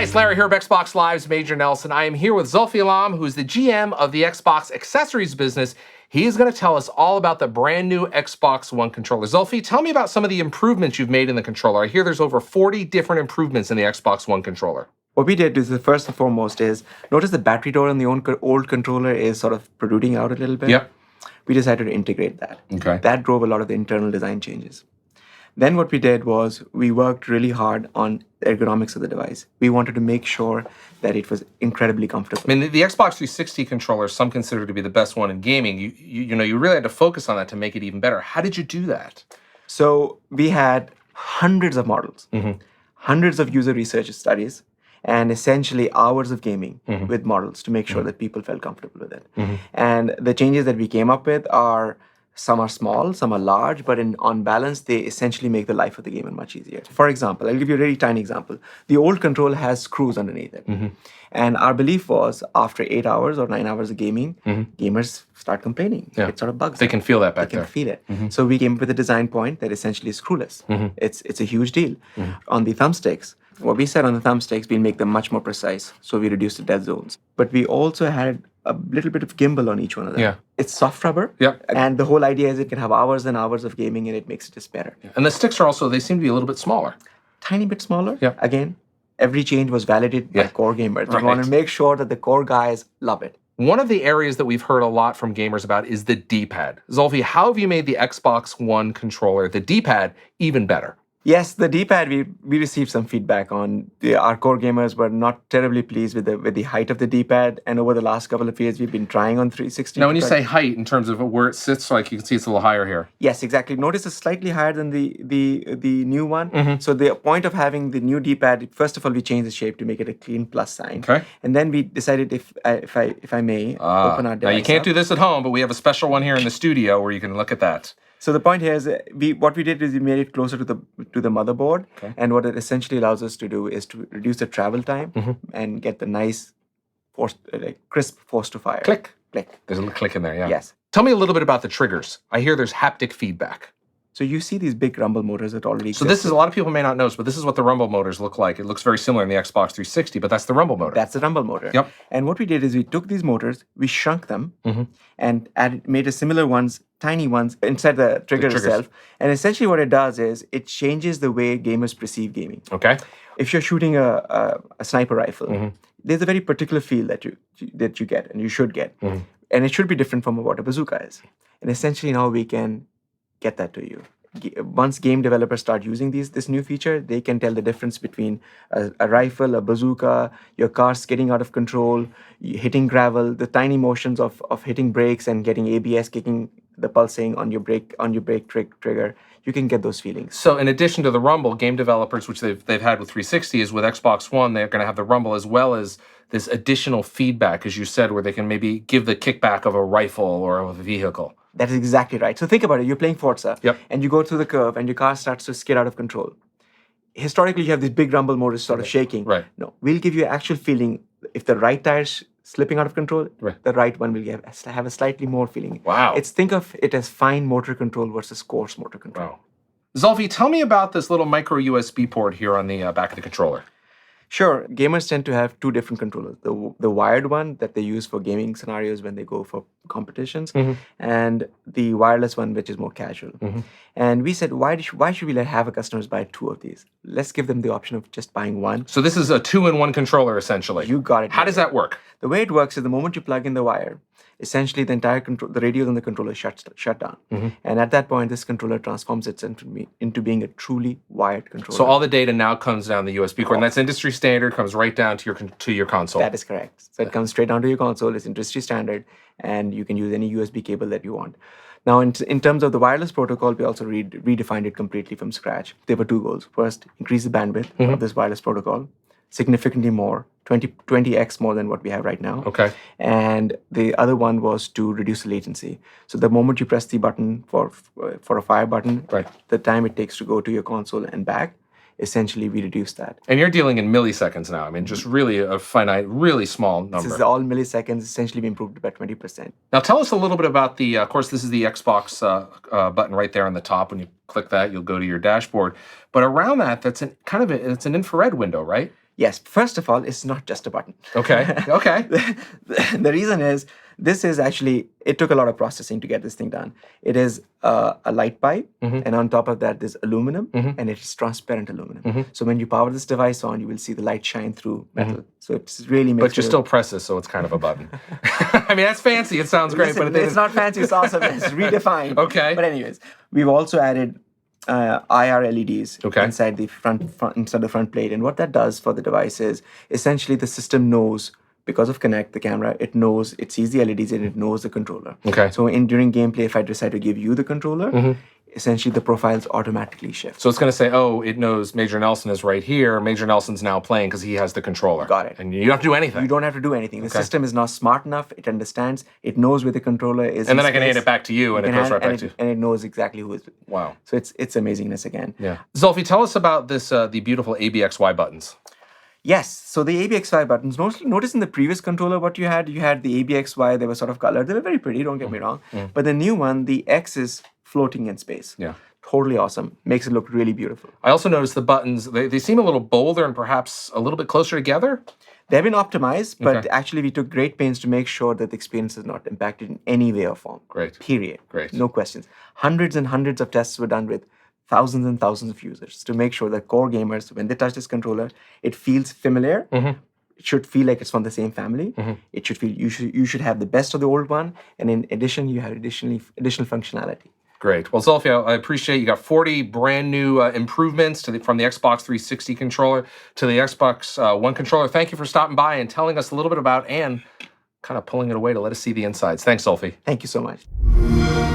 Hi, it's Larry here of Xbox Live's Major Nelson. I am here with Zulfi Alam, who is the GM of the Xbox accessories business. He is going to tell us all about the brand new Xbox One controller. Zulfi, tell me about some of the improvements you've made in the controller. I hear there's over 40 different improvements in the Xbox One controller. What we did is, the first and foremost is, notice the battery door on the old controller is sort of protruding out a little bit. Yep. We decided to integrate that. Okay. That drove a lot of the internal design changes. Then what we did was we worked really hard on the ergonomics of the device. We wanted to make sure that it was incredibly comfortable. I mean, the Xbox 360 controller, some consider to be the best one in gaming. You really had to focus on that to make it even better. How did you do that? So we had hundreds of models, hundreds of user research studies, and essentially hours of gaming with models to make sure that people felt comfortable with it. And the changes that we came up with are, some are small, some are large, but on balance, they essentially make the life of the gamer much easier. For example, I'll give you a really tiny example. The old controller has screws underneath it. And our belief was, after 8 hours or 9 hours of gaming, gamers start complaining. Yeah. It sort of bugs They them. can feel that back They there. can feel it. So we came up with a design point that essentially is screwless. It's a huge deal. On the thumbsticks, what we said on the thumbsticks, we'll make them much more precise. So we reduced the dead zones. But we also had a little bit of gimbal on each one of them. Yeah. It's soft rubber. Yeah. And the whole idea is it can have hours and hours of gaming, and it makes it just better. And the sticks are also, they seem to be a little bit smaller. Tiny bit smaller. Yeah. Again, every change was validated by core gamers. Right. We want to make sure that the core guys love it. One of the areas that we've heard a lot from gamers about is the D-pad. Zulfi, how have you made the Xbox One controller, the D-pad, even better? Yes, the D-pad, we received some feedback on. Our core gamers were not terribly pleased with the height of the D-pad, and over the last couple of years, we've been trying on 360. Now, when you say height, in terms of where it sits, like you can see it's a little higher here. Yes, exactly. Notice it's slightly higher than the new one. So the point of having the new D-pad, first of all, we changed the shape to make it a clean plus sign. Okay. And then we decided, if I may, open our device. Now, you can't up. do this at home, but we have a special one here in the studio where you can look at that. So the point here is, what we did is we made it closer to the motherboard, and what it essentially allows us to do is to reduce the travel time and get the nice, crisp force to fire. Click. Click. There's a little click in there, yeah. Yes. Tell me a little bit about the triggers. I hear there's haptic feedback. So you see these big rumble motors that already exist. So this is, a lot of people may not know, but this is what the rumble motors look like. It looks very similar in the Xbox 360, but that's the rumble motor. That's the rumble motor. Yep. And what we did is we took these motors, we shrunk them, and made a similar ones, tiny ones, inside the trigger itself. And essentially what it does is it changes the way gamers perceive gaming. Okay. If you're shooting a sniper rifle, there's a very particular feel that you get, and you should get. And it should be different from what a bazooka is. And essentially now we can get that to you. Once game developers start using this new feature, they can tell the difference between a rifle, a bazooka, your car skidding out of control, hitting gravel, the tiny motions of hitting brakes and getting ABS kicking the pulsing on your brake trigger. You can get those feelings. So in addition to the rumble, game developers, which they've had with 360, is with Xbox One, they're going to have the rumble as well as this additional feedback, as you said, where they can maybe give the kickback of a rifle or of a vehicle. That is exactly right. So think about it. You're playing Forza, and you go through the curve, and your car starts to skid out of control. Historically, you have these big rumble motors sort of shaking. Right. No, we'll give you an actual feeling. If the right tire's slipping out of control, the right one will have a slightly more feeling. Wow. Think of it as fine motor control versus coarse motor control. Wow. Zulfi, tell me about this little micro USB port here on the back of the controller. Sure. Gamers tend to have two different controllers. The wired one that they use for gaming scenarios when they go for competitions, and the wireless one, which is more casual. And we said, why should we have our customers buy two of these? Let's give them the option of just buying one. So this is a 2-in-1 controller, essentially. You got it. How does that work? The way it works is the moment you plug in the wire, essentially the entire the radios on the controller shut down. And at that point, this controller transforms itself into being a truly wired controller. So all the data now comes down the USB cord, and that's industry standard, comes right down to your console. That is correct. So it comes straight down to your console. It's industry standard, and you can use any USB cable that you want. Now, in terms of the wireless protocol, we also redefined it completely from scratch. There were two goals. First, increase the bandwidth of this wireless protocol significantly more, 20x more than what we have right now. Okay. And the other one was to reduce the latency. So the moment you press the button for a fire button, the time it takes to go to your console and back, essentially we reduce that. And you're dealing in milliseconds now. I mean, just really a finite, really small number. This is all milliseconds, essentially we improved by 20%. Now tell us a little bit about of course, this is the Xbox button right there on the top. When you click that, you'll go to your dashboard. But around that, it's an infrared window, right? Yes. First of all, it's not just a button. Okay. Okay. The reason is this is actually, it took a lot of processing to get this thing done. It is a light pipe, and on top of that, there's aluminum, and it's transparent aluminum. So when you power this device on, you will see the light shine through metal. So it's really makes But you still press this, so it's kind of a button. I mean, that's fancy. It sounds great, Listen, but it's not fancy. It's awesome. It's redefined. Okay. But anyways, we've also added IR LEDs Okay. inside the front plate, and what that does for the device is essentially the system knows, because of Connect, the camera, it knows, it sees the LEDs and it knows the controller. Okay. So during gameplay, if I decide to give you the controller, essentially the profiles automatically shift. So it's going to say, oh, it knows Major Nelson is right here. Major Nelson's now playing because he has the controller. Got it. And you don't have to do anything. You don't have to do anything. The system is now smart enough. It understands. It knows where the controller is. And then I can hand it back to you, and it goes right back to you. And it knows exactly who is. Wow. So it's amazingness again. Yeah. Zulfi, tell us about this the beautiful ABXY buttons. Yes. So the ABXY buttons, notice in the previous controller what you had the ABXY, they were sort of colored. They were very pretty, don't get me wrong. But the new one, the X is floating in space. Yeah. Totally awesome. Makes it look really beautiful. I also noticed the buttons, they seem a little bolder and perhaps a little bit closer together. They've been optimized, but actually we took great pains to make sure that the experience is not impacted in any way or form. Great. Period. Great. No questions. Hundreds and hundreds of tests were done with thousands and thousands of users to make sure that core gamers, when they touch this controller, it feels familiar. It should feel like it's from the same family. It should feel you should have the best of the old one, and in addition, you have additional functionality. Great. Well, Zulfi, I appreciate you got 40 brand new improvements from the Xbox 360 controller to the Xbox One controller. Thank you for stopping by and telling us a little bit about and kind of pulling it away to let us see the insides. Thanks, Zulfi. Thank you so much.